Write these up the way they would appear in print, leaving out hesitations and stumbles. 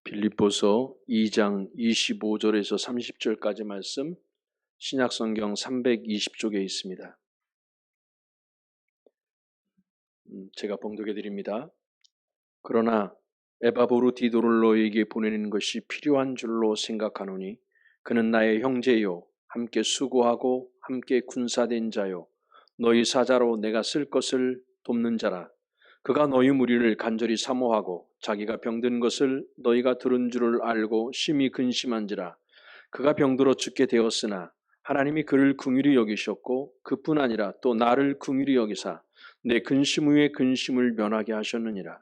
빌립보서 2장 25절에서 30절까지 말씀 신약성경 320쪽에 있습니다. 제가 봉독해 드립니다. 그러나 에바브로디도를 너에게 보내는 것이 필요한 줄로 생각하노니 그는 나의 형제요 함께 수고하고 함께 군사된 자요 너희 사자로 내가 쓸 것을 돕는 자라. 그가 너희 무리를 간절히 사모하고 자기가 병든 것을 너희가 들은 줄을 알고 심히 근심한지라. 그가 병들어 죽게 되었으나 하나님이 그를 긍휼히 여기셨고 그뿐 아니라 또 나를 긍휼히 여기사 내 근심 위에 근심을 면하게 하셨느니라.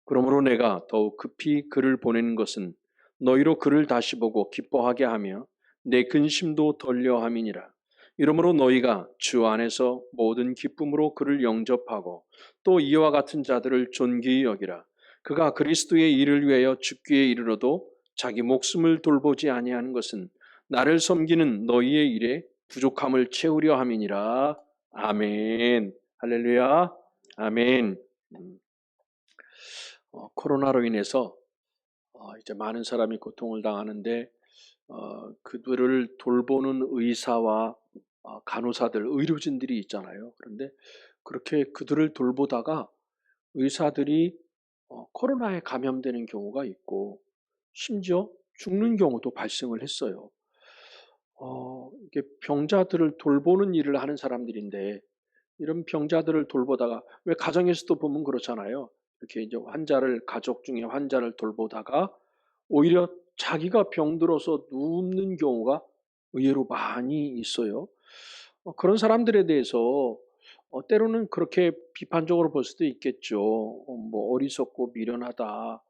그러므로 내가 더욱 급히 그를 보내는 것은 너희로 그를 다시 보고 기뻐하게 하며 내 근심도 덜려 함이니라. 이러므로 너희가 주 안에서 모든 기쁨으로 그를 영접하고 또 이와 같은 자들을 존귀히 여기라. 그가 그리스도의 일을 위하여 죽기에 이르러도 자기 목숨을 돌보지 아니하는 것은 나를 섬기는 너희의 일에 부족함을 채우려 함이니라. 아멘. 할렐루야. 아멘. 코로나로 인해서 이제 많은 사람이 고통을 당하는데 그들을 돌보는 의사와 간호사들, 의료진들이 있잖아요. 그런데 그렇게 그들을 돌보다가 의사들이 코로나에 감염되는 경우가 있고 심지어 죽는 경우도 발생을 했어요. 이게 병자들을 돌보는 일을 하는 사람들인데 이런 병자들을 돌보다가 왜 가정에서도 보면 그렇잖아요. 이렇게 이제 가족 중에 환자를 돌보다가 오히려 자기가 병들어서 눕는 경우가 의외로 많이 있어요. 그런 사람들에 대해서 때로는 그렇게 비판적으로 볼 수도 있겠죠. 뭐 어리석고 미련하다.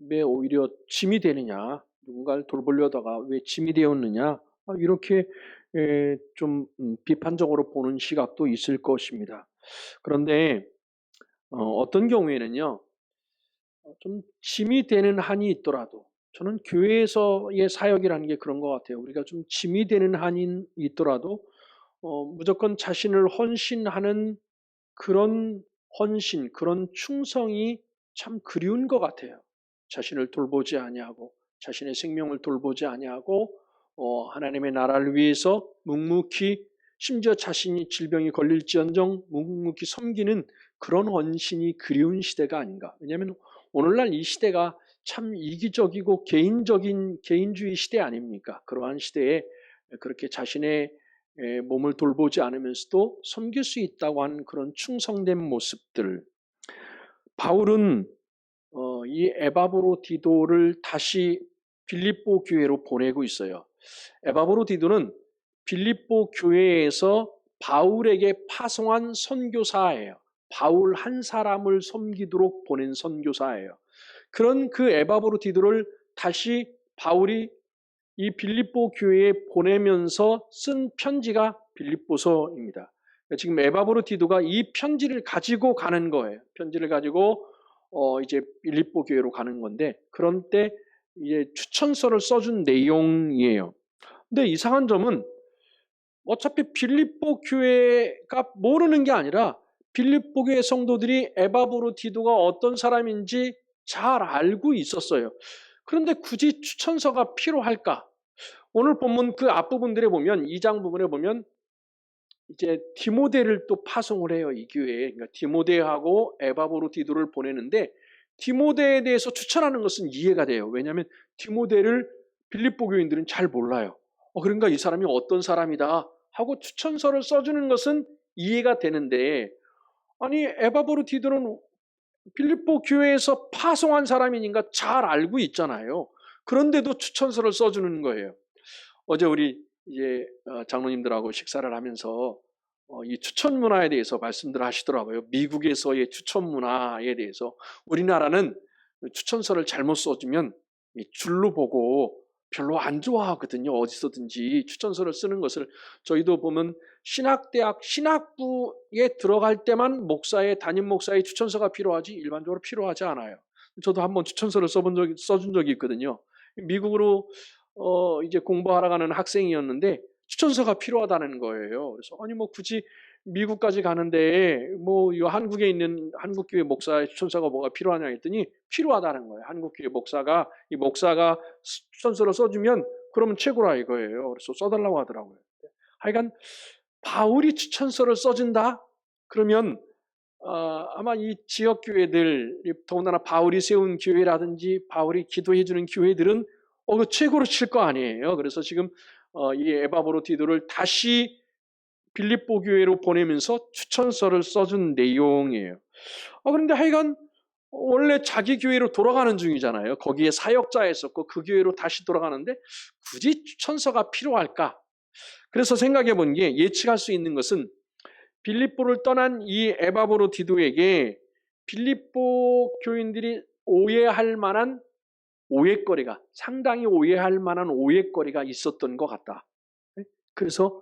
왜 오히려 짐이 되느냐? 누군가를 돌보려다가 왜 짐이 되었느냐? 이렇게 좀 비판적으로 보는 시각도 있을 것입니다. 그런데 어떤 경우에는요, 좀 짐이 되는 한이 있더라도 저는 교회에서의 사역이라는 게 그런 것 같아요. 우리가 좀 짐이 되는 한이 있더라도 무조건 자신을 헌신하는 그런 헌신, 그런 충성이 참 그리운 것 같아요. 자신을 돌보지 아니하고 자신의 생명을 돌보지 아니하고 하나님의 나라를 위해서 묵묵히 심지어 자신이 질병이 걸릴지언정 묵묵히 섬기는 그런 헌신이 그리운 시대가 아닌가. 왜냐하면 오늘날 이 시대가 참 이기적이고 개인주의 시대 아닙니까? 그러한 시대에 그렇게 자신의 몸을 돌보지 않으면서도 섬길 수 있다고 하는 그런 충성된 모습들. 바울은 이 에바브로디도를 다시 빌립보 교회로 보내고 있어요. 에바브로디도는 빌립보 교회에서 바울에게 파송한 선교사예요. 바울 한 사람을 섬기도록 보낸 선교사예요. 그런 그 에바브로디도를 다시 바울이 이 빌립보 교회에 보내면서 쓴 편지가 빌립보서입니다. 지금 에바브로디도가 이 편지를 가지고 가는 거예요. 편지를 가지고 이제 빌립보 교회로 가는 건데 그런 때 이제 추천서를 써준 내용이에요. 근데 이상한 점은 어차피 빌립보 교회가 모르는 게 아니라 빌립보 교회 성도들이 에바브로디도가 어떤 사람인지 잘 알고 있었어요. 그런데 굳이 추천서가 필요할까? 오늘 본문 그 앞부분들에 보면 2장 부분에 보면 이제 디모데를 또 파송을 해요. 이 교회에. 그러니까 디모데하고 에바브로디도를 보내는데 디모데에 대해서 추천하는 것은 이해가 돼요. 왜냐하면 디모데를 빌립보 교인들은 잘 몰라요. 그러니까 이 사람이 어떤 사람이다 하고 추천서를 써주는 것은 이해가 되는데 아니 에바브로디도는 빌립보 교회에서 파송한 사람이니까 잘 알고 있잖아요. 그런데도 추천서를 써주는 거예요. 어제 우리 이제 장로님들하고 식사를 하면서 이 추천 문화에 대해서 말씀들 하시더라고요. 미국에서의 추천 문화에 대해서 우리나라는 추천서를 잘못 써주면 줄로 보고 별로 안 좋아하거든요. 어디서든지 추천서를 쓰는 것을 저희도 보면 신학대학 신학부에 들어갈 때만 담임 목사의 추천서가 필요하지 일반적으로 필요하지 않아요. 저도 한번 추천서를 써준 적이 있거든요. 미국으로 이제 공부하러 가는 학생이었는데 추천서가 필요하다는 거예요. 그래서 아니 뭐 굳이 미국까지 가는데 뭐 이 한국에 있는 한국교회 목사의 추천서가 뭐가 필요하냐 했더니 필요하다는 거예요. 한국교회 목사가 이 목사가 추천서를 써주면 그러면 최고라 이거예요. 그래서 써달라고 하더라고요. 하여간 바울이 추천서를 써준다? 그러면 아마 이 지역 교회들, 더군다나 바울이 세운 교회라든지 바울이 기도해주는 교회들은 그 최고로 칠 거 아니에요. 그래서 지금 이 에바브로디도를 다시 빌립보 교회로 보내면서 추천서를 써준 내용이에요. 그런데 하여간 원래 자기 교회로 돌아가는 중이잖아요. 거기에 사역자였었고 그 교회로 다시 돌아가는데 굳이 추천서가 필요할까? 그래서 생각해 본 게 예측할 수 있는 것은 빌립보를 떠난 이 에바브로디도에게 빌립보 교인들이 오해할 만한 오해거리가 상당히 오해할 만한 오해거리가 있었던 것 같다. 그래서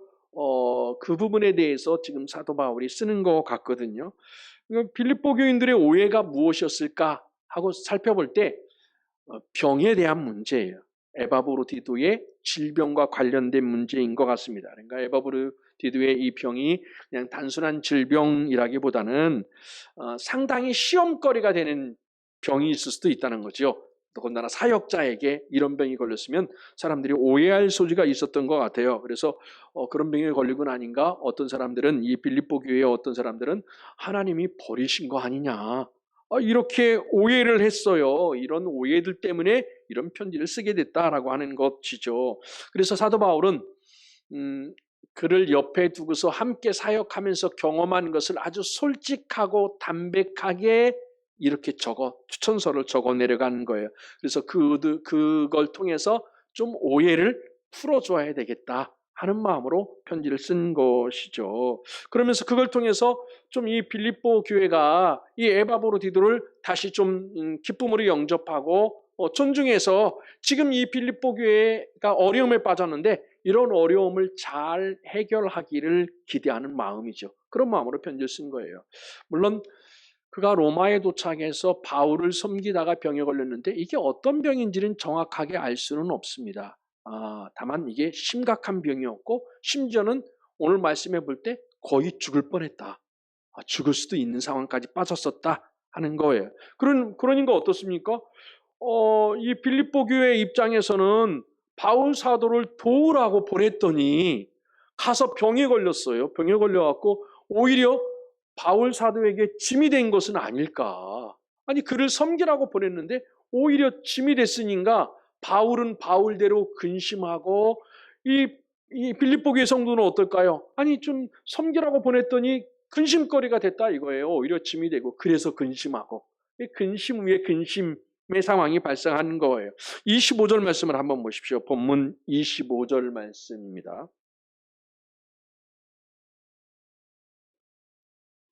그 부분에 대해서 지금 사도 바울이 쓰는 것 같거든요. 빌립보 교인들의 오해가 무엇이었을까 하고 살펴볼 때 병에 대한 문제예요. 에바브로디도의 질병과 관련된 문제인 것 같습니다. 그러니까 에바브로디도의 이 병이 그냥 단순한 질병이라기보다는 상당히 시험거리가 되는 병이 있을 수도 있다는 거죠. 더군다나 사역자에게 이런 병이 걸렸으면 사람들이 오해할 소지가 있었던 것 같아요. 그래서 그런 병에 걸리고 나니까 어떤 사람들은 이 빌립보 교회의 어떤 사람들은 하나님이 버리신 거 아니냐, 이렇게 오해를 했어요. 이런 오해들 때문에 이런 편지를 쓰게 됐다라고 하는 것이죠. 그래서 사도 바울은 그를 옆에 두고서 함께 사역하면서 경험한 것을 아주 솔직하고 담백하게 이렇게 추천서를 적어 내려가는 거예요. 그래서 그걸 통해서 좀 오해를 풀어줘야 되겠다 하는 마음으로 편지를 쓴 것이죠. 그러면서 그걸 통해서 좀 이 빌립보 교회가 이 에바브로디도를 다시 좀 기쁨으로 영접하고 존중해서 지금 이 빌립보 교회가 어려움에 빠졌는데 이런 어려움을 잘 해결하기를 기대하는 마음이죠. 그런 마음으로 편지를 쓴 거예요. 물론 그가 로마에 도착해서 바울을 섬기다가 병에 걸렸는데 이게 어떤 병인지는 정확하게 알 수는 없습니다. 다만 이게 심각한 병이었고 심지어는 오늘 말씀해 볼 때 거의 죽을 뻔했다. 죽을 수도 있는 상황까지 빠졌었다 하는 거예요. 그러니까 어떻습니까? 이 빌립보 교회 입장에서는 바울 사도를 도우라고 보냈더니 가서 병에 걸렸어요. 병에 걸려갖고 오히려 바울 사도에게 짐이 된 것은 아닐까. 아니 그를 섬기라고 보냈는데 오히려 짐이 됐으니까 바울은 바울대로 근심하고 이 빌립보 교회 성도는 어떨까요? 아니 좀 섬기라고 보냈더니 근심거리가 됐다 이거예요. 오히려 짐이 되고 그래서 근심하고 근심 위에 근심의 상황이 발생하는 거예요. 25절 말씀을 한번 보십시오. 본문 25절 말씀입니다.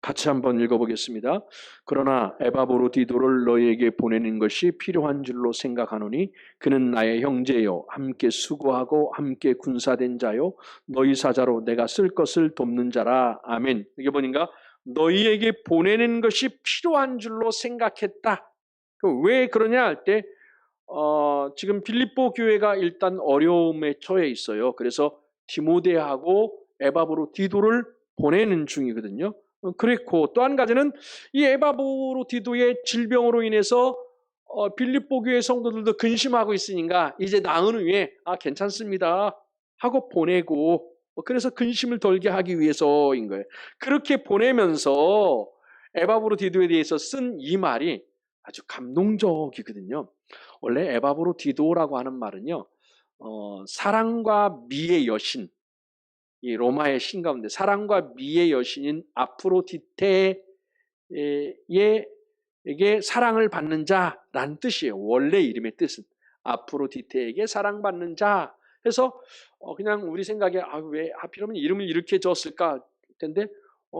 같이 한번 읽어보겠습니다. 그러나 에바브로디도를 너희에게 보내는 것이 필요한 줄로 생각하노니 그는 나의 형제요 함께 수고하고 함께 군사된 자요 너희 사자로 내가 쓸 것을 돕는 자라. 아멘. 이게 보니까 너희에게 보내는 것이 필요한 줄로 생각했다. 왜 그러냐 할 때 지금 빌립보 교회가 일단 어려움에 처해 있어요. 그래서 디모데하고 에바브로디도를 보내는 중이거든요. 그랬고 또 한 가지는 이 에바브로디도의 질병으로 인해서 빌립보 교회 성도들도 근심하고 있으니까 이제 나은 후에 괜찮습니다 하고 보내고 그래서 근심을 덜게 하기 위해서인 거예요. 그렇게 보내면서 에바브로디도에 대해서 쓴 이 말이 아주 감동적이거든요. 원래 에바브로디도라고 하는 말은요, 사랑과 미의 여신, 이 로마의 신 가운데 사랑과 미의 여신인 아프로디테에게 사랑을 받는 자라는 뜻이에요. 원래 이름의 뜻은 아프로디테에게 사랑받는 자. 해서 그냥 우리 생각에 왜 하필이면 이름을 이렇게 줬을까 텐데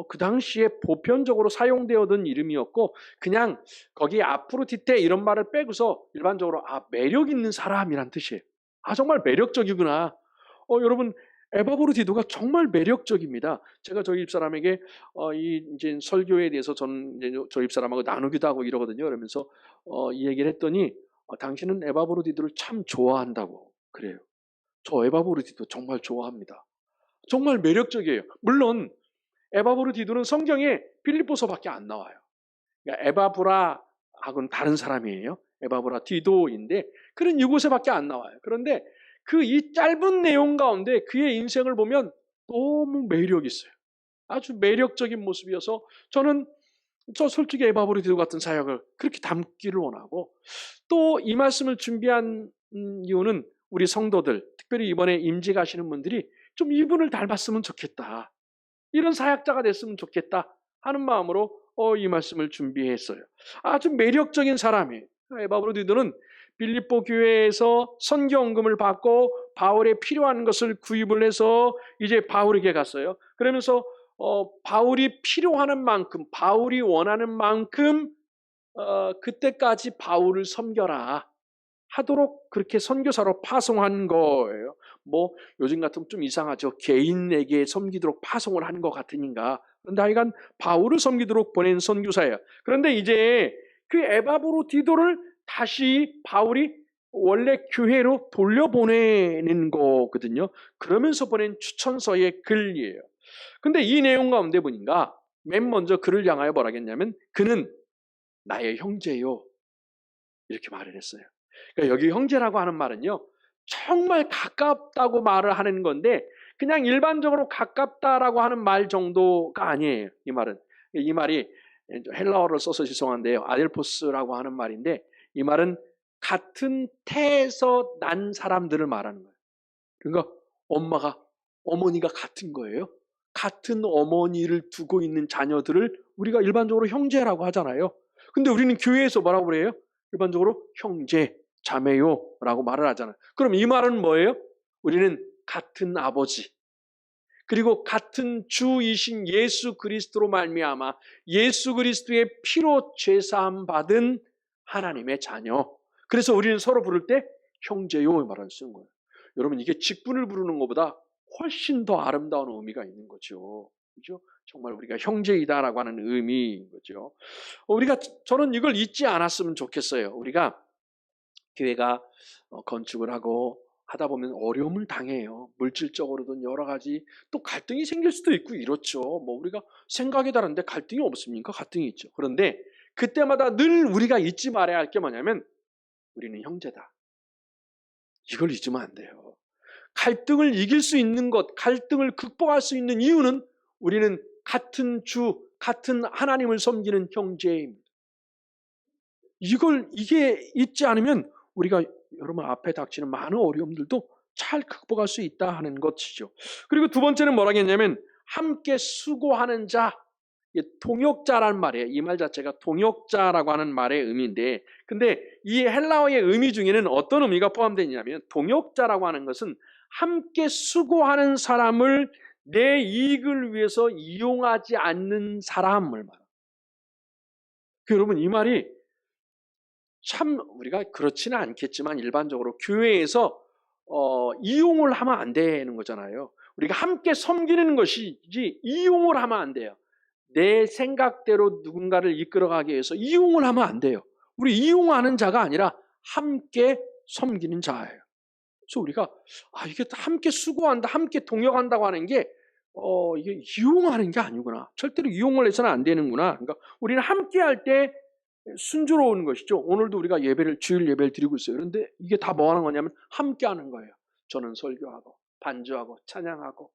그 당시에 보편적으로 사용되었던 이름이었고 그냥 거기 아프로디테 이런 말을 빼고서 일반적으로 매력 있는 사람이란 뜻이에요. 정말 매력적이구나. 여러분 에바브로디도가 정말 매력적입니다. 제가 저희 집사람에게 이제 설교에 대해서 저는 이제 저희 집사람하고 나누기도 하고 이러거든요. 그러면서 이 얘기를 했더니 당신은 에바브로디도를 참 좋아한다고 그래요. 저 에바브로디도 정말 좋아합니다. 정말 매력적이에요. 물론 에바브로디도는 성경에 빌립보서밖에 안 나와요. 그러니까 에바브라하고는 다른 사람이에요. 에바브라디도인데 그는 이곳에밖에 안 나와요. 그런데 그 이 짧은 내용 가운데 그의 인생을 보면 너무 매력 있어요. 아주 매력적인 모습이어서 저 솔직히 에바브로디도 같은 사역을 그렇게 담기를 원하고, 또 이 말씀을 준비한 이유는 우리 성도들, 특별히 이번에 임직 하시는 분들이 좀 이분을 닮았으면 좋겠다, 이런 사역자가 됐으면 좋겠다 하는 마음으로 이 말씀을 준비했어요. 아주 매력적인 사람이에요. 에바브로디도는 빌립보 교회에서 선교헌금을 받고 바울에 필요한 것을 구입을 해서 이제 바울에게 갔어요. 그러면서 바울이 필요하는 만큼, 바울이 원하는 만큼 그때까지 바울을 섬겨라 하도록 그렇게 선교사로 파송한 거예요. 뭐 요즘 같으면 좀 이상하죠. 개인에게 섬기도록 파송을 한 것 같으니까. 그런데 하여간 바울을 섬기도록 보낸 선교사예요. 그런데 이제 그 에바브로디도를 다시 바울이 원래 교회로 돌려보내는 거거든요. 그러면서 보낸 추천서의 글이에요. 근데 이 내용 가운데 보니까 맨 먼저 그를 향하여 뭐라 했냐면 그는 나의 형제요, 이렇게 말을 했어요. 그러니까 여기 형제라고 하는 말은요, 정말 가깝다고 말을 하는 건데 그냥 일반적으로 가깝다라고 하는 말 정도가 아니에요. 이 말은, 이 말이 헬라어를 써서 죄송한데요, 아델포스라고 하는 말인데 이 말은 같은 태에서 난 사람들을 말하는 거예요. 그러니까 어머니가 같은 거예요. 같은 어머니를 두고 있는 자녀들을 우리가 일반적으로 형제라고 하잖아요. 근데 우리는 교회에서 뭐라고 그래요? 일반적으로 형제, 자매요라고 말을 하잖아요. 그럼 이 말은 뭐예요? 우리는 같은 아버지, 그리고 같은 주이신 예수 그리스도로 말미암아 예수 그리스도의 피로 죄사함 받은 하나님의 자녀. 그래서 우리는 서로 부를 때 형제요 말을 쓰는 거예요. 여러분, 이게 직분을 부르는 것보다 훨씬 더 아름다운 의미가 있는 거죠. 그죠? 정말 우리가 형제이다라고 하는 의미인 거죠. 저는 이걸 잊지 않았으면 좋겠어요. 우리가 교회가 건축을 하고 하다 보면 어려움을 당해요. 물질적으로든 여러 가지 또 갈등이 생길 수도 있고 이렇죠. 뭐 우리가 생각이 다른데 갈등이 없습니까? 갈등이 있죠. 그런데 그때마다 늘 우리가 잊지 말아야 할 게 뭐냐면 우리는 형제다. 이걸 잊으면 안 돼요. 갈등을 이길 수 있는 것, 갈등을 극복할 수 있는 이유는 우리는 같은 주, 같은 하나님을 섬기는 형제입니다. 이게 있지 않으면 우리가 여러분 앞에 닥치는 많은 어려움들도 잘 극복할 수 있다 하는 것이죠. 그리고 두 번째는 뭐라고 했냐면 함께 수고하는 자, 동역자란 말이에요. 이 말 자체가 동역자라고 하는 말의 의미인데, 근데 이 헬라어의 의미 중에는 어떤 의미가 포함되어 있냐면 동역자라고 하는 것은 함께 수고하는 사람을 내 이익을 위해서 이용하지 않는 사람을 말합니다. 여러분, 이 말이 참 우리가 그렇지는 않겠지만 일반적으로 교회에서 이용을 하면 안 되는 거잖아요. 우리가 함께 섬기는 것이지 이용을 하면 안 돼요. 내 생각대로 누군가를 이끌어가기 위해서 이용을 하면 안 돼요. 우리 이용하는 자가 아니라 함께 섬기는 자예요. 그래서 우리가 이게 함께 수고한다, 함께 동역한다고 하는 게 이게 이용하는 게 아니구나. 절대로 이용을 해서는 안 되는구나. 그러니까 우리는 함께 할 때 순조로운 것이죠. 오늘도 우리가 주일 예배를 드리고 있어요. 그런데 이게 다 뭐 하는 거냐면 함께 하는 거예요. 저는 설교하고 반주하고 찬양하고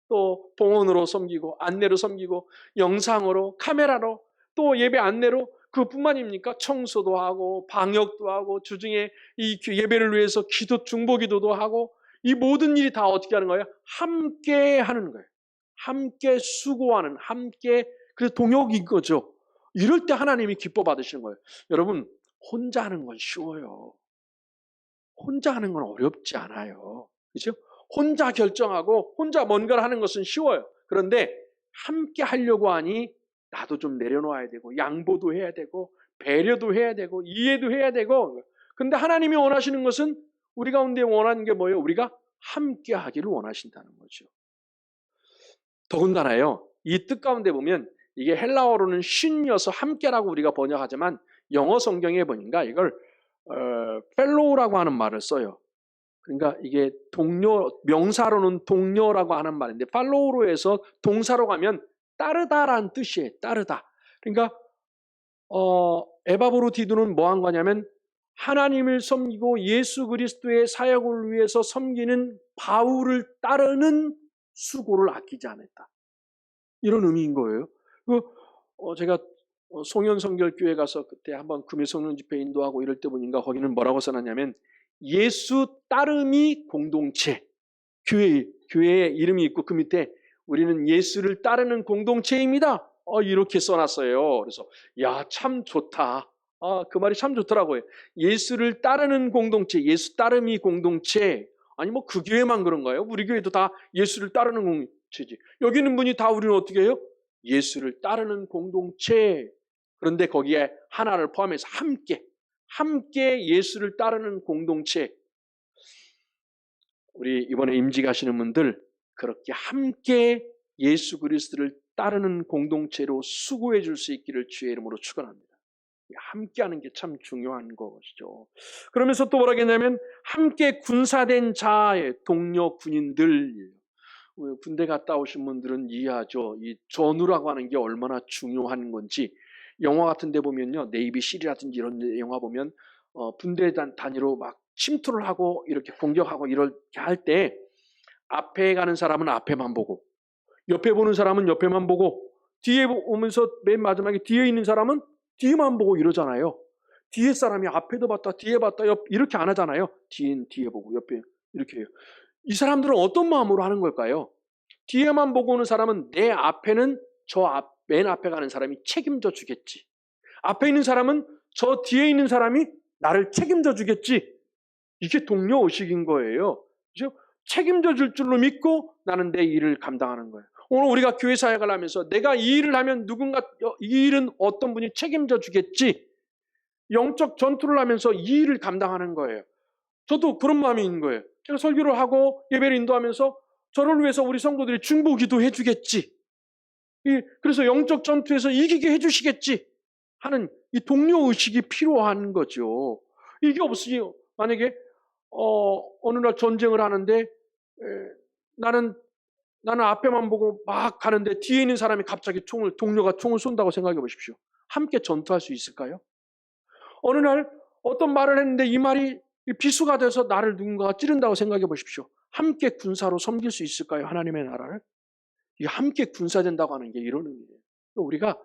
또 봉헌으로 섬기고 안내로 섬기고 영상으로 카메라로 또 예배 안내로, 그뿐만입니까? 청소도 하고 방역도 하고 주중에 이 예배를 위해서 중보기도도 하고, 이 모든 일이 다 어떻게 하는 거예요? 함께 하는 거예요. 함께 수고하는, 함께, 그래서 동역인 거죠. 이럴 때 하나님이 기뻐 받으시는 거예요. 여러분, 혼자 하는 건 쉬워요. 혼자 하는 건 어렵지 않아요. 그렇죠? 혼자 결정하고 혼자 뭔가를 하는 것은 쉬워요. 그런데 함께 하려고 하니 나도 좀 내려놓아야 되고 양보도 해야 되고 배려도 해야 되고 이해도 해야 되고. 근데 하나님이 원하시는 것은, 우리 가운데 원하는 게 뭐예요? 우리가 함께 하기를 원하신다는 거죠. 더군다나요, 이 뜻 가운데 보면 이게 헬라어로는 쉰여서 함께라고 우리가 번역하지만 영어 성경에 보니까 이걸 fellow라고 하는 말을 써요. 그러니까 이게 동료, 명사로는 동료라고 하는 말인데 팔로우로 해서 동사로 가면 따르다라는 뜻이에요. 따르다. 그러니까 에바브로디도는 뭐 한 거냐면 하나님을 섬기고 예수 그리스도의 사역을 위해서 섬기는 바울을 따르는 수고를 아끼지 않았다. 이런 의미인 거예요. 제가 송현성결교회 가서 그때 한번 금요성령 집회 인도하고 이럴 때 보니까 거기는 뭐라고 써놨냐면 예수 따름이 공동체, 교회의 이름이 있고 그 밑에 우리는 예수를 따르는 공동체입니다. 이렇게 써놨어요. 그래서 야, 참 좋다. 그 말이 참 좋더라고요. 예수를 따르는 공동체, 예수 따름이 공동체. 아니 뭐 그 교회만 그런가요? 우리 교회도 다 예수를 따르는 공동체지. 여기 있는 분이 다 우리는 어떻게 해요? 예수를 따르는 공동체. 그런데 거기에 하나를 포함해서 함께 예수를 따르는 공동체. 우리 이번에 임직 하시는 분들 그렇게 함께 예수 그리스도를 따르는 공동체로 수고해 줄 수 있기를 주의 이름으로 축원합니다. 함께하는 게 참 중요한 것이죠. 그러면서 또 뭐라 했냐면 함께 군사된 자의 동료 군인들, 군대 갔다 오신 분들은 이해하죠. 이 전우라고 하는 게 얼마나 중요한 건지. 영화 같은 데 보면요, 네이비 실이라든지 이런 영화 보면 분대 단위로 막 침투를 하고 이렇게 공격하고 이렇게 할 때 앞에 가는 사람은 앞에만 보고 옆에 보는 사람은 옆에만 보고 뒤에 오면서 맨 마지막에 뒤에 있는 사람은 뒤에만 보고 이러잖아요. 뒤에 사람이 앞에도 봤다 뒤에 봤다 이렇게 안 하잖아요. 뒤엔 뒤에 보고 옆에 이렇게 해요. 이 사람들은 어떤 마음으로 하는 걸까요? 뒤에만 보고 오는 사람은 내 앞에는 맨 앞에 가는 사람이 책임져 주겠지. 앞에 있는 사람은 저 뒤에 있는 사람이 나를 책임져 주겠지. 이게 동료의식인 거예요. 그죠? 책임져 줄 줄로 믿고 나는 내 일을 감당하는 거예요. 오늘 우리가 교회 사역을 하면서 내가 이 일을 하면 이 일은 어떤 분이 책임져 주겠지. 영적 전투를 하면서 이 일을 감당하는 거예요. 저도 그런 마음이 있는 거예요. 제가 설교를 하고 예배를 인도하면서 저를 위해서 우리 성도들이 중보기도 해주겠지. 그래서 영적 전투에서 이기게 해주시겠지 하는 이 동료의식이 필요한 거죠. 이게 없으니 만약에 어느 날 전쟁을 하는데 나는 앞에만 보고 막 가는데 뒤에 있는 사람이 갑자기 동료가 총을 쏜다고 생각해 보십시오. 함께 전투할 수 있을까요? 어느 날 어떤 말을 했는데 이 말이 비수가 돼서 나를 누군가가 찌른다고 생각해 보십시오. 함께 군사로 섬길 수 있을까요? 하나님의 나라를? 이 함께 군사된다고 하는 게 이런 의미예요. 우리가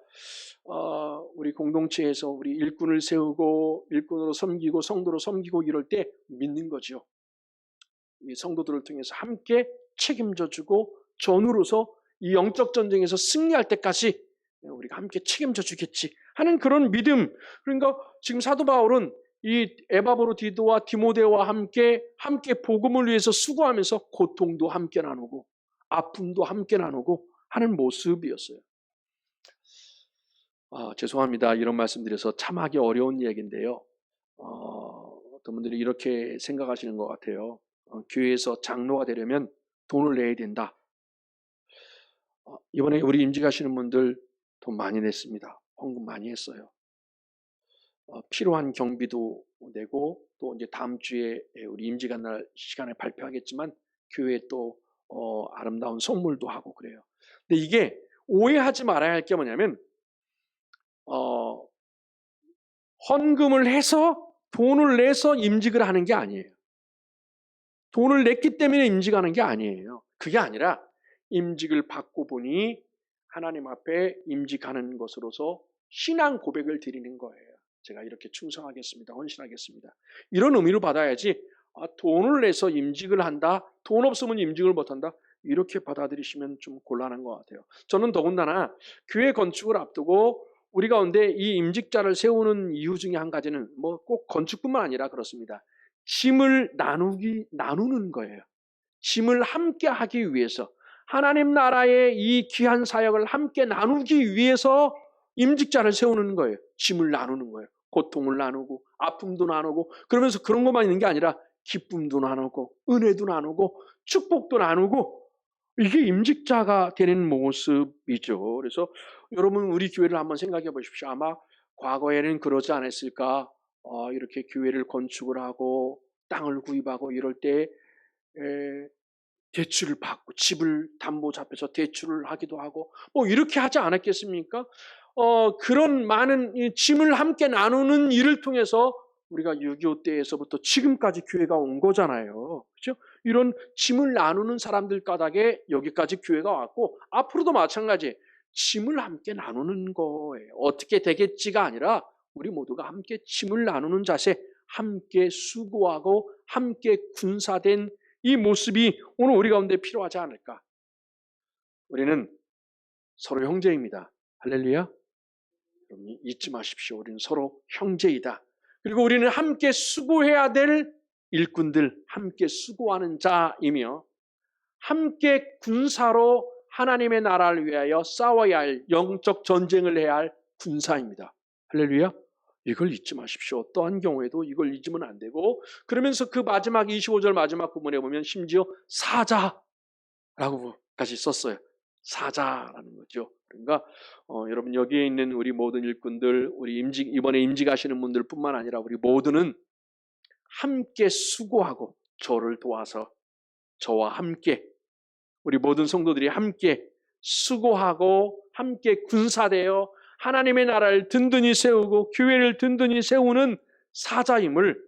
우리 공동체에서 우리 일꾼을 세우고 일꾼으로 섬기고 성도로 섬기고 이럴 때 믿는 거죠. 이 성도들을 통해서 함께 책임져주고 전우로서 이 영적 전쟁에서 승리할 때까지 우리가 함께 책임져 주겠지 하는 그런 믿음. 그러니까 지금 사도 바울은 이 에바브로디도와 디모데와 함께 복음을 위해서 수고하면서 고통도 함께 나누고 아픔도 함께 나누고 하는 모습이었어요. 죄송합니다. 이런 말씀드려서 참 하기 어려운 얘기인데요. 어떤 분들이 이렇게 생각하시는 것 같아요. 교회에서 장로가 되려면 돈을 내야 된다. 이번에 우리 임직하시는 분들 돈 많이 냈습니다. 헌금 많이 했어요. 필요한 경비도 내고 또 이제 다음 주에 우리 임직한 날 시간에 발표하겠지만 교회에 또 아름다운 선물도 하고 그래요. 근데 이게 오해하지 말아야 할 게 뭐냐면 헌금을 해서 돈을 내서 임직을 하는 게 아니에요. 돈을 냈기 때문에 임직하는 게 아니에요. 그게 아니라 임직을 받고 보니 하나님 앞에 임직하는 것으로서 신앙 고백을 드리는 거예요. 제가 이렇게 충성하겠습니다. 헌신하겠습니다. 이런 의미로 받아야지 돈을 내서 임직을 한다. 돈 없으면 임직을 못한다. 이렇게 받아들이시면 좀 곤란한 것 같아요. 저는 더군다나 교회 건축을 앞두고 우리 가운데 이 임직자를 세우는 이유 중에 한 가지는 뭐 꼭 건축뿐만 아니라 그렇습니다. 짐을 나누는 거예요. 짐을 함께 하기 위해서 하나님 나라의 이 귀한 사역을 함께 나누기 위해서 임직자를 세우는 거예요. 짐을 나누는 거예요. 고통을 나누고 아픔도 나누고 그러면서 그런 것만 있는 게 아니라 기쁨도 나누고 은혜도 나누고 축복도 나누고 이게 임직자가 되는 모습이죠. 그래서 여러분 우리 교회를 한번 생각해 보십시오. 아마 과거에는 그러지 않았을까? 이렇게 교회를 건축을 하고 땅을 구입하고 이럴 때 대출을 받고 집을 담보 잡혀서 대출을 하기도 하고 뭐 이렇게 하지 않았겠습니까? 그런 많은 이 짐을 함께 나누는 일을 통해서 우리가 6.25 때에서부터 지금까지 교회가 온 거잖아요. 그렇죠? 이런 짐을 나누는 사람들 까닭에 여기까지 교회가 왔고 앞으로도 마찬가지 짐을 함께 나누는 거예요. 어떻게 되겠지가 아니라 우리 모두가 함께 짐을 나누는 자세, 함께 수고하고 함께 군사된 이 모습이 오늘 우리 가운데 필요하지 않을까? 우리는 서로 형제입니다. 할렐루야. 여러분 잊지 마십시오. 우리는 서로 형제이다. 그리고 우리는 함께 수고해야 될 일꾼들, 함께 수고하는 자이며 함께 군사로 하나님의 나라를 위하여 싸워야 할 영적 전쟁을 해야 할 군사입니다. 할렐루야. 이걸 잊지 마십시오. 어떠한 경우에도 이걸 잊으면 안 되고 그러면서 그 마지막 25절 마지막 부분에 보면 심지어 사자라고까지 썼어요. 사자라는 거죠. 그러니까 여러분 여기에 있는 우리 모든 일꾼들, 우리 이번에 임직하시는 분들뿐만 아니라 우리 모두는 함께 수고하고 저를 도와서 저와 함께 우리 모든 성도들이 함께 수고하고 함께 군사되어 하나님의 나라를 든든히 세우고 교회를 든든히 세우는 사자임을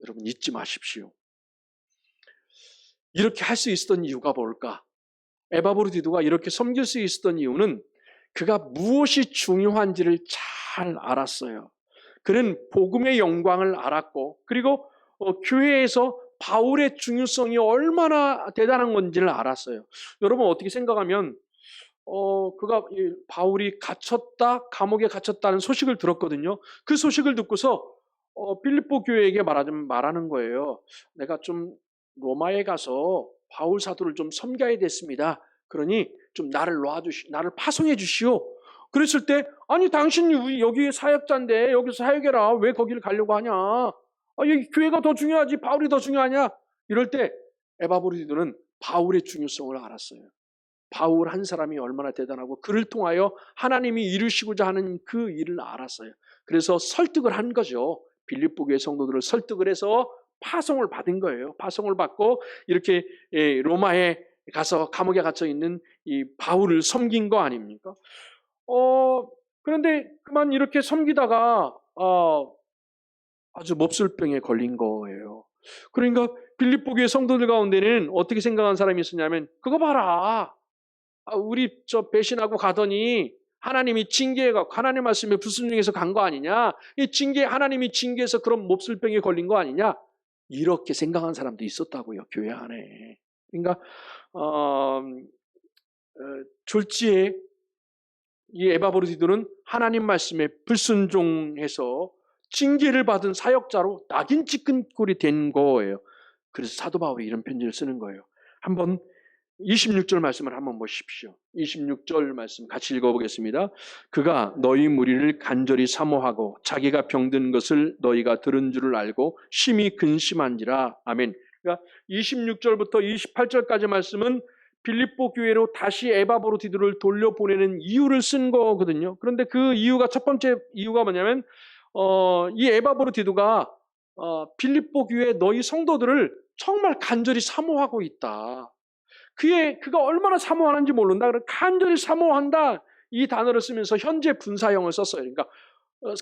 여러분 잊지 마십시오. 이렇게 할 수 있었던 이유가 뭘까? 에바브로디도가 이렇게 섬길 수 있었던 이유는 그가 무엇이 중요한지를 잘 알았어요. 그는 복음의 영광을 알았고 그리고 교회에서 바울의 중요성이 얼마나 대단한 건지를 알았어요. 여러분 어떻게 생각하면 바울이 감옥에 갇혔다는 소식을 들었거든요. 그 소식을 듣고서 빌립보 교회에게 말하는 거예요. 내가 좀 로마에 가서 바울 사도를 좀 섬겨야 됐습니다. 그러니 좀 나를 파송해 주시오. 그랬을 때 아니 당신 여기 사역자인데 여기서 사역해라. 왜 거기를 가려고 하냐. 여기 교회가 더 중요하지 바울이 더 중요하냐. 이럴 때 에바브로디도는 바울의 중요성을 알았어요. 바울 한 사람이 얼마나 대단하고 그를 통하여 하나님이 이루시고자 하는 그 일을 알았어요. 그래서 설득을 한 거죠. 빌립보 교회 성도들을 설득을 해서 파송을 받은 거예요. 파송을 받고 이렇게 로마에 가서 감옥에 갇혀 있는 이 바울을 섬긴 거 아닙니까? 그런데 그만 이렇게 섬기다가 아주 몹쓸병에 걸린 거예요. 그러니까 빌립보 교회 성도들 가운데는 어떻게 생각하는 사람이 있었냐면 그거 봐라. 우리 배신하고 가더니 하나님이 징계해갖고 하나님 말씀에 불순종해서 간 거 아니냐? 하나님이 징계해서 그런 몹쓸병에 걸린 거 아니냐? 이렇게 생각하는 사람도 있었다고요. 교회 안에. 그러니까 졸지에 이 에바브로디도는 하나님 말씀에 불순종해서 징계를 받은 사역자로 낙인 찍은 꼴이 된 거예요. 그래서 사도 바울이 이런 편지를 쓰는 거예요. 한번 26절 말씀을 한번 보십시오. 26절 말씀 같이 읽어보겠습니다. 그가 너희 무리를 간절히 사모하고 자기가 병든 것을 너희가 들은 줄을 알고 심히 근심한지라. 아멘. 그러니까 26절부터 28절까지 말씀은 빌립보 교회로 다시 에바브로디도를 돌려보내는 이유를 쓴 거거든요. 그런데 그 이유가 첫 번째 이유가 뭐냐면 이 에바브로디도가 빌립보 교회 너희 성도들을 정말 간절히 사모하고 있다. 그가 얼마나 사모하는지 모른다. 간절히 사모한다. 이 단어를 쓰면서 현재 분사형을 썼어요. 그러니까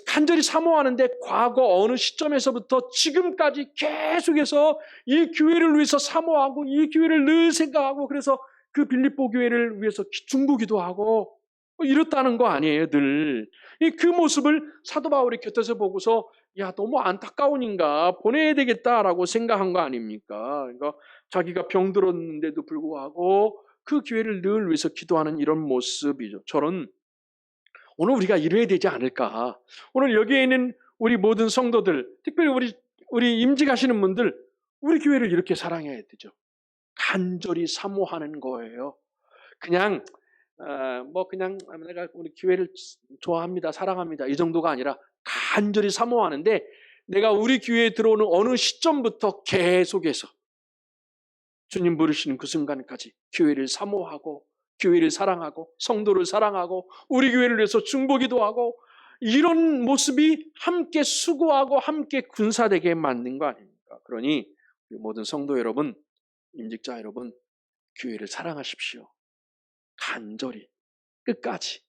간절히 사모하는데 과거 어느 시점에서부터 지금까지 계속해서 이 교회를 위해서 사모하고 이 교회를 늘 생각하고 그래서 그 빌립보 교회를 위해서 중보기도 하고 이렇다는 거 아니에요. 늘. 그 모습을 사도 바울이 곁에서 보고서 야 너무 안타까우니까 보내야 되겠다라고 생각한 거 아닙니까? 그러니까 자기가 병들었는데도 불구하고 그 교회를 늘 위해서 기도하는 이런 모습이죠. 오늘 우리가 이래야 되지 않을까? 오늘 여기에 있는 우리 모든 성도들, 특별히 우리 임직하시는 분들, 우리 교회를 이렇게 사랑해야 되죠. 간절히 사모하는 거예요. 그냥 내가 우리 교회를 좋아합니다, 사랑합니다 이 정도가 아니라 간절히 사모하는데 내가 우리 교회에 들어오는 어느 시점부터 계속해서 주님 부르시는 그 순간까지 교회를 사모하고 교회를 사랑하고 성도를 사랑하고 우리 교회를 위해서 중보기도 하고 이런 모습이 함께 수고하고 함께 군사되게 만든 거 아닙니까? 그러니 우리 모든 성도 여러분, 임직자 여러분 교회를 사랑하십시오. 간절히 끝까지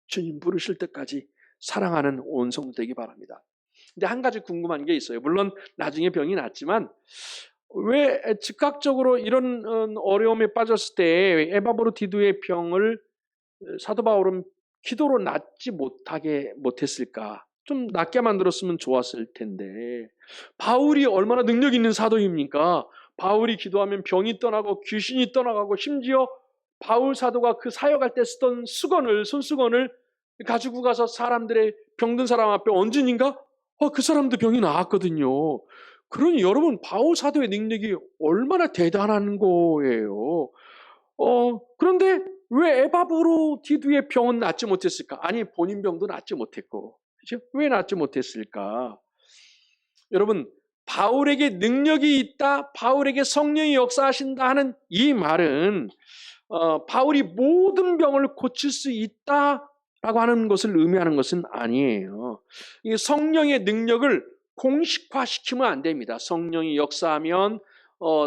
주님 부르실 때까지 사랑하는 온 성도 되기 바랍니다. 근데 한 가지 궁금한 게 있어요. 물론 나중에 병이 낫지만 왜 즉각적으로 이런 어려움에 빠졌을 때 에바브로디두의 병을 사도 바울은 기도로 낫지 못했을까? 좀 낫게 만들었으면 좋았을 텐데 바울이 얼마나 능력 있는 사도입니까? 바울이 기도하면 병이 떠나고 귀신이 떠나가고 심지어 바울 사도가 그 사역할 때 쓰던 손수건을 가지고 가서 사람들의 병든 사람 앞에 얹으니까 그 사람도 병이 나았거든요. 그러니 여러분 바울 사도의 능력이 얼마나 대단한 거예요. 그런데 왜 에바브로디두의 병은 낫지 못했을까? 아니 본인 병도 낫지 못했고, 그렇죠? 왜 낫지 못했을까? 여러분 바울에게 능력이 있다, 바울에게 성령이 역사하신다 하는 이 말은 바울이 모든 병을 고칠 수 있다라고 하는 것을 의미하는 것은 아니에요. 이 성령의 능력을 공식화시키면 안 됩니다. 성령이 역사하면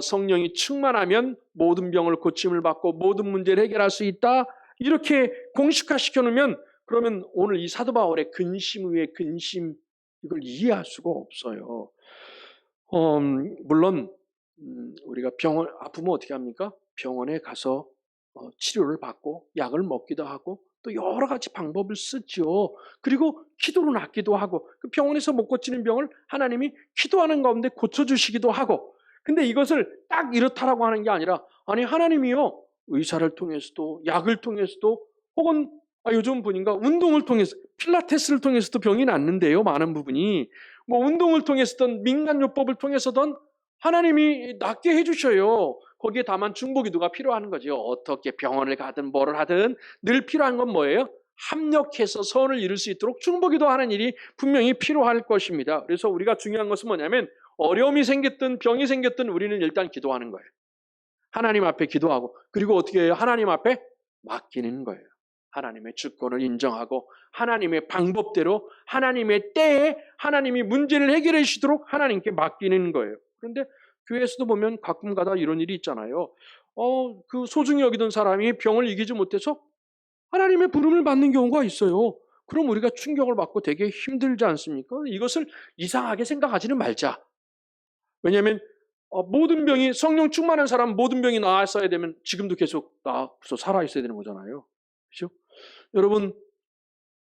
성령이 충만하면 모든 병을 고침을 받고 모든 문제를 해결할 수 있다. 이렇게 공식화시켜 놓으면 그러면 오늘 이 사도 바울의 근심 위에 근심 이걸 이해할 수가 없어요. 물론 우리가 병원 아프면 어떻게 합니까? 병원에 가서 치료를 받고 약을 먹기도 하고 또 여러 가지 방법을 쓰죠. 그리고 기도로 낫기도 하고 그 병원에서 못 고치는 병을 하나님이 기도하는 가운데 고쳐주시기도 하고, 근데 이것을 딱 이렇다라고 하는 게 아니라 아니 하나님이요 의사를 통해서도 약을 통해서도 혹은 요즘 보니까 운동을 통해서 필라테스를 통해서도 병이 낫는데요. 많은 부분이 뭐 운동을 통해서든 민간요법을 통해서든 하나님이 낫게 해주셔요. 거기에 다만 중보기도가 필요한 거죠. 어떻게 병원을 가든 뭐를 하든 늘 필요한 건 뭐예요? 합력해서 선을 이룰 수 있도록 중보기도 하는 일이 분명히 필요할 것입니다. 그래서 우리가 중요한 것은 뭐냐면 어려움이 생겼든 병이 생겼든 우리는 일단 기도하는 거예요. 하나님 앞에 기도하고 그리고 어떻게 해요? 하나님 앞에 맡기는 거예요. 하나님의 주권을 인정하고 하나님의 방법대로 하나님의 때에 하나님이 문제를 해결해 주시도록 하나님께 맡기는 거예요. 그런데 교회에서도 보면 가끔가다 이런 일이 있잖아요. 그 소중히 여기던 사람이 병을 이기지 못해서 하나님의 부름을 받는 경우가 있어요. 그럼 우리가 충격을 받고 되게 힘들지 않습니까? 이것을 이상하게 생각하지는 말자. 왜냐하면 모든 병이 성령 충만한 사람 모든 병이 나았어야 되면 지금도 계속 나아서 살아 있어야 되는 거잖아요. 그렇죠? 여러분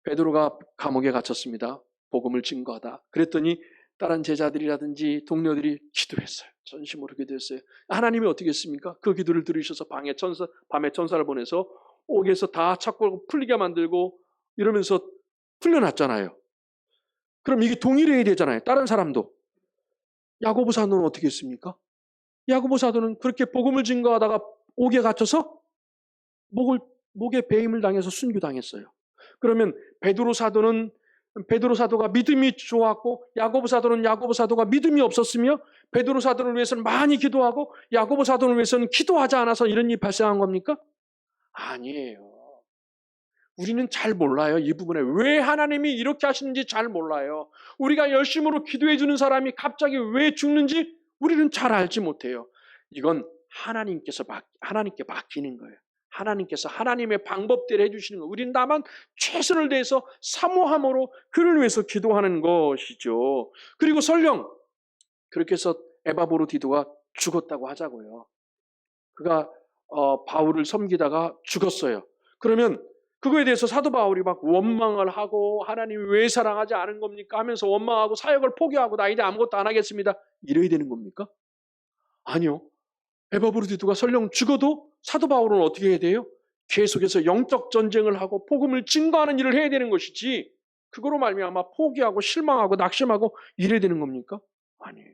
베드로가 감옥에 gat혔습니다. 복음을 증거하다. 그랬더니 다른 제자들이라든지 동료들이 기도했어요. 전심으로 기도했어요. 하나님이 어떻게 했습니까? 그 기도를 들으셔서 밤에 천사를 보내서 옥에서 다 찾고 풀리게 만들고 이러면서 풀려났잖아요. 그럼 이게 동일해야 되잖아요. 다른 사람도. 야고보 사도는 어떻게 했습니까? 야고보 사도는 그렇게 복음을 증거하다가 옥에 갇혀서 목에 배임을 당해서 순교당했어요. 그러면 베드로 사도가 믿음이 좋았고 야고보 사도가 믿음이 없었으며 베드로 사도를 위해서는 많이 기도하고 야고보 사도를 위해서는 기도하지 않아서 이런 일이 발생한 겁니까? 아니에요. 우리는 잘 몰라요. 이 부분에 왜 하나님이 이렇게 하시는지 잘 몰라요. 우리가 열심으로 기도해 주는 사람이 갑자기 왜 죽는지 우리는 잘 알지 못해요. 이건 하나님께 맡기는 거예요. 하나님께서 하나님의 방법대로 해주시는 거예요. 우리는 다만 최선을 다해서 사모함으로 그를 위해서 기도하는 것이죠. 그리고 설령 그렇게 해서 에바브로디두가 죽었다고 하자고요. 그가 바울을 섬기다가 죽었어요. 그러면 그거에 대해서 사도 바울이 막 원망을 하고 하나님이 왜 사랑하지 않은 겁니까? 하면서 원망하고 사역을 포기하고 나 이제 아무것도 안 하겠습니다. 이래야 되는 겁니까? 아니요. 에바브로디두가 설령 죽어도 사도 바울은 어떻게 해야 돼요? 계속해서 영적 전쟁을 하고 복음을 증거하는 일을 해야 되는 것이지 그거로 말미암아 포기하고 실망하고 낙심하고 이래야 되는 겁니까? 아니에요.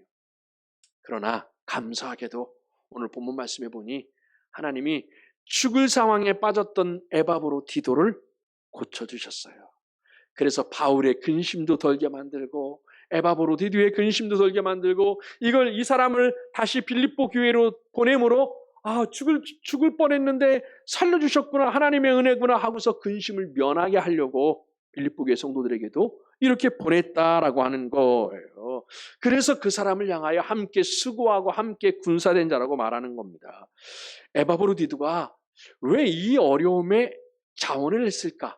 그러나 감사하게도 오늘 본문 말씀해 보니 하나님이 죽을 상황에 빠졌던 에바브로디두를 고쳐주셨어요. 그래서 바울의 근심도 덜게 만들고 에바브로디두의 근심도 덜게 만들고 이 사람을 다시 빌립보 교회로 보내므로 죽을 뻔했는데 살려주셨구나 하나님의 은혜구나 하고서 근심을 면하게 하려고 빌립보 교회 성도들에게도 이렇게 보냈다라고 하는 거예요. 그래서 그 사람을 향하여 함께 수고하고 함께 군사된 자라고 말하는 겁니다. 에바브로디두가 왜 이 어려움에 자원을 했을까?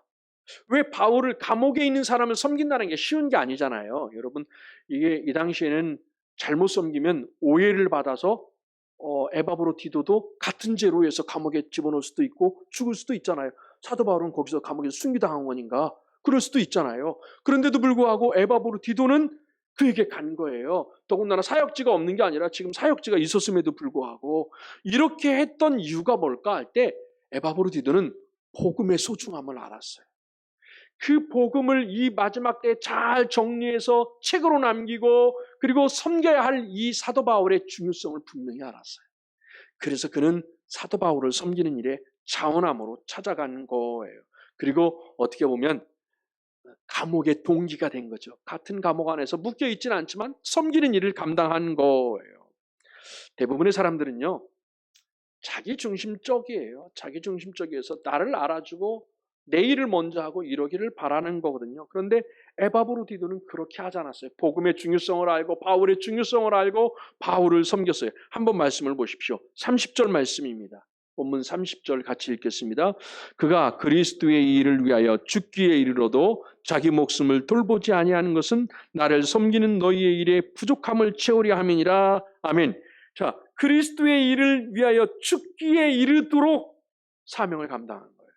왜 바울을 감옥에 있는 사람을 섬긴다는 게 쉬운 게 아니잖아요. 여러분, 이게 이 당시에는 잘못 섬기면 오해를 받아서 에바브로디도도 같은 죄로 해서 감옥에 집어넣을 수도 있고 죽을 수도 있잖아요. 사도 바울은 거기서 감옥에서 순교당한 거니까 그럴 수도 있잖아요. 그런데도 불구하고 에바브로디도는 그에게 간 거예요. 더군다나 사역지가 없는 게 아니라 지금 사역지가 있었음에도 불구하고 이렇게 했던 이유가 뭘까 할 때 에바브로디도는 복음의 소중함을 알았어요. 그 복음을 이 마지막 때에 잘 정리해서 책으로 남기고 그리고 섬겨야 할 이 사도 바울의 중요성을 분명히 알았어요. 그래서 그는 사도 바울을 섬기는 일에 자원함으로 찾아가는 거예요. 그리고 어떻게 보면 감옥의 동기가 된 거죠. 같은 감옥 안에서 묶여 있지는 않지만 섬기는 일을 감당한 거예요. 대부분의 사람들은요, 자기중심적이에요. 자기중심적이어서 나를 알아주고 내 일을 먼저 하고 이러기를 바라는 거거든요. 그런데 에바브로디도는 그렇게 하지 않았어요. 복음의 중요성을 알고 바울의 중요성을 알고 바울을 섬겼어요. 한번 말씀을 보십시오. 30절 말씀입니다. 본문 30절 같이 읽겠습니다. 그가 그리스도의 일을 위하여 죽기에 이르러도 자기 목숨을 돌보지 아니하는 것은 나를 섬기는 너희의 일에 부족함을 채우려 함이니라. 아멘. 자, 그리스도의 일을 위하여 죽기에 이르도록 사명을 감당한 거예요.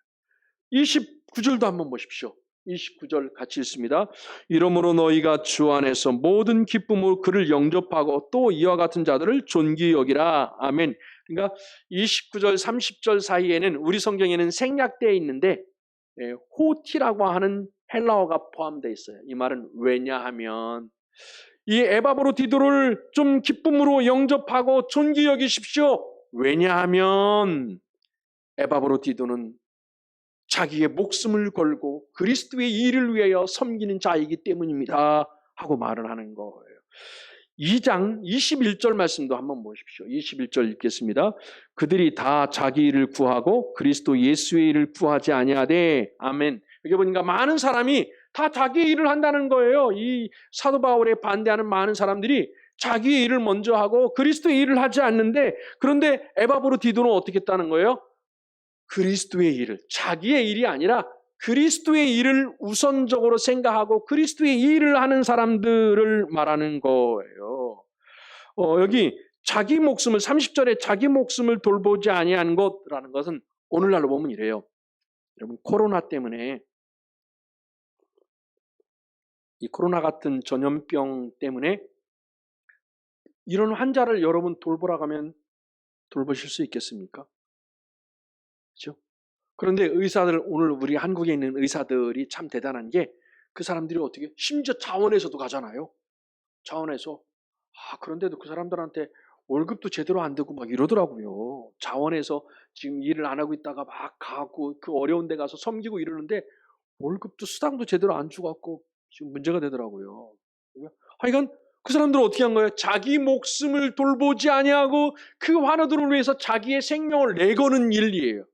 29절도 한번 보십시오. 29절 같이 읽습니다. 이러므로 너희가 주 안에서 모든 기쁨으로 그를 영접하고 또 이와 같은 자들을 존귀히 여기라. 아멘. 그러니까 29절 30절 사이에는 우리 성경에는 생략되어 있는데 호티라고 하는 헬라어가 포함되어 있어요. 이 말은 왜냐하면 이 에바브로디도를 좀 기쁨으로 영접하고 존귀히 여기십시오. 왜냐하면 에바브로디도는 자기의 목숨을 걸고 그리스도의 일을 위하여 섬기는 자이기 때문입니다 하고 말을 하는 거예요. 2장 21절 말씀도 한번 보십시오. 21절 읽겠습니다. 그들이 다 자기 일을 구하고 그리스도 예수의 일을 구하지 아니하되. 아멘. 여기 보니까 많은 사람이 다 자기의 일을 한다는 거예요. 이 사도 바울에 반대하는 많은 사람들이 자기의 일을 먼저 하고 그리스도의 일을 하지 않는데, 그런데 에바브로디도는 어떻게 했다는 거예요? 그리스도의 일을, 자기의 일이 아니라 그리스도의 일을 우선적으로 생각하고 그리스도의 일을 하는 사람들을 말하는 거예요. 여기 자기 목숨을 30절에 자기 목숨을 돌보지 아니하는 것라는 것은 오늘날로 보면 이래요. 여러분, 코로나 때문에, 이 코로나 같은 전염병 때문에 이런 환자를 여러분 돌보라 가면 돌보실 수 있겠습니까? 그렇죠? 그런데 의사들, 오늘 우리 한국에 있는 의사들이 참 대단한 게 그 사람들이 어떻게 심지어 자원에서도 가잖아요. 자원에서. 그런데도 그 사람들한테 월급도 제대로 안 되고 막 이러더라고요. 자원에서 지금 일을 안 하고 있다가 막 가고 그 어려운 데 가서 섬기고 이러는데 월급도 수당도 제대로 안 주고 지금 문제가 되더라고요. 하여간 그 사람들은 어떻게 한 거예요? 자기 목숨을 돌보지 아니하고 그 환우들을 위해서 자기의 생명을 내거는 일이에요.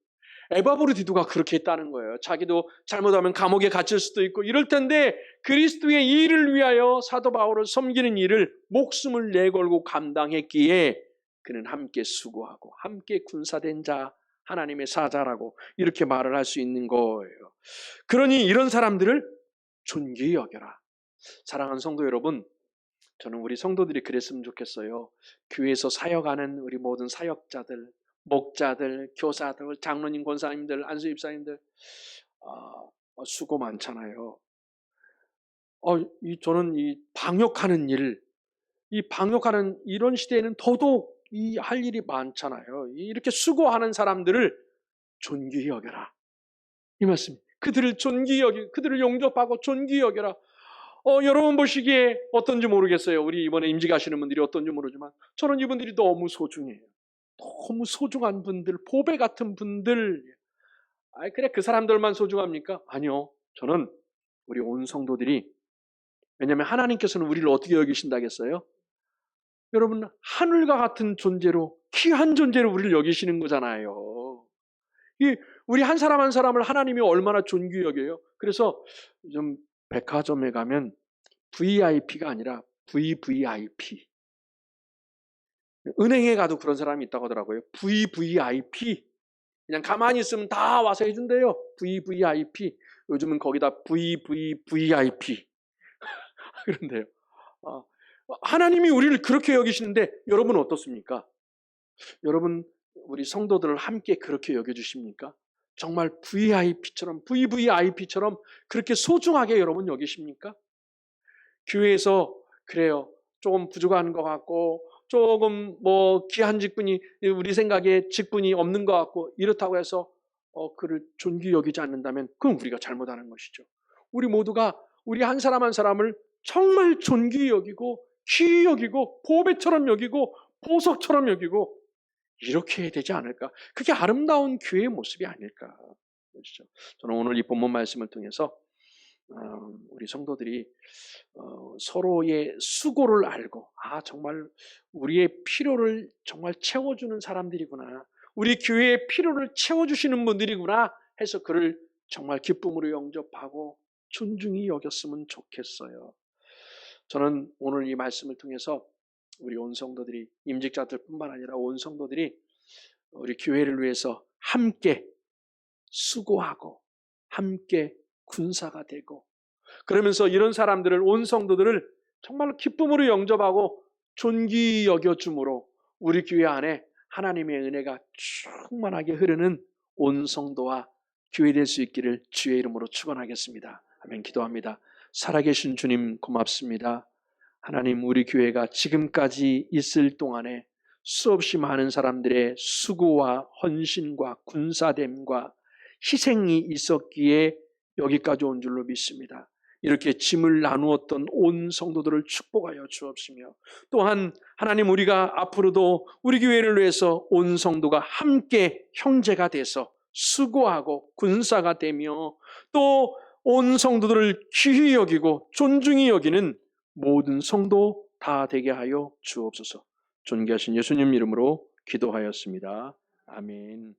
에바브로디도가 그렇게 했다는 거예요. 자기도 잘못하면 감옥에 갇힐 수도 있고 이럴 텐데 그리스도의 일을 위하여 사도 바울을 섬기는 일을 목숨을 내걸고 감당했기에 그는 함께 수고하고 함께 군사된 자, 하나님의 사자라고 이렇게 말을 할 수 있는 거예요. 그러니 이런 사람들을 존귀히 여겨라. 사랑하는 성도 여러분, 저는 우리 성도들이 그랬으면 좋겠어요. 교회에서 사역하는 우리 모든 사역자들, 목자들, 교사들, 장로님, 권사님들, 안수집사님들 수고 많잖아요. 저는 이 방역하는 일, 이 방역하는 이런 시대에는 더더욱 이 할 일이 많잖아요. 이렇게 수고하는 사람들을 존귀히 여겨라. 이 말씀. 그들을 존귀히 여기, 그들을 용접하고 존귀히 여겨라. 여러분 보시기에 어떤지 모르겠어요. 우리 이번에 임직 하시는 분들이 어떤지 모르지만 저는 이분들이 너무 소중해요. 너무 소중한 분들, 보배 같은 분들. 그래 그 사람들만 소중합니까? 아니요. 저는 우리 온 성도들이, 왜냐하면 하나님께서는 우리를 어떻게 여기신다겠어요? 여러분, 하늘과 같은 존재로, 귀한 존재로 우리를 여기시는 거잖아요. 우리 한 사람 한 사람을 하나님이 얼마나 존귀히 여겨요. 그래서 좀 백화점에 가면 VIP가 아니라 VVIP. 은행에 가도 그런 사람이 있다고 하더라고요. VVIP. 그냥 가만히 있으면 다 와서 해준대요. VVIP. 요즘은 거기다 VVVIP. 그런데요. 하나님이 우리를 그렇게 여기시는데 여러분 어떻습니까? 여러분 우리 성도들을 함께 그렇게 여겨주십니까? 정말 VVIP처럼 그렇게 소중하게 여러분 여기십니까? 교회에서 그래요. 조금 부족한 것 같고 조금 뭐 귀한 직분이 우리 생각에 직분이 없는 것 같고 이렇다고 해서 그를 존귀 여기지 않는다면 그건 우리가 잘못하는 것이죠. 우리 모두가 우리 한 사람 한 사람을 정말 존귀 여기고 귀히 여기고 보배처럼 여기고 보석처럼 여기고 이렇게 해야 되지 않을까? 그게 아름다운 교회의 모습이 아닐까? 그렇죠. 저는 오늘 이 본문 말씀을 통해서 우리 성도들이 서로의 수고를 알고 정말 우리의 필요를 정말 채워주는 사람들이구나. 우리 교회의 필요를 채워주시는 분들이구나 해서 그를 정말 기쁨으로 영접하고 존중히 여겼으면 좋겠어요. 저는 오늘 이 말씀을 통해서 우리 온 성도들이 임직자들뿐만 아니라 온 성도들이 우리 교회를 위해서 함께 수고하고 함께 군사가 되고 그러면서 이런 사람들을 온 성도들을 정말 기쁨으로 영접하고 존귀 여겨줌으로 우리 교회 안에 하나님의 은혜가 충만하게 흐르는 온 성도와 교회 될 수 있기를 주의 이름으로 축원하겠습니다. 아멘. 기도합니다. 살아계신 주님 고맙습니다. 하나님 우리 교회가 지금까지 있을 동안에 수없이 많은 사람들의 수고와 헌신과 군사됨과 희생이 있었기에 여기까지 온 줄로 믿습니다. 이렇게 짐을 나누었던 온 성도들을 축복하여 주옵시며 또한 하나님 우리가 앞으로도 우리 교회를 위해서 온 성도가 함께 형제가 돼서 수고하고 군사가 되며 또 온 성도들을 귀히 여기고 존중히 여기는 모든 성도 다 되게 하여 주옵소서. 존귀하신 예수님 이름으로 기도하였습니다. 아멘.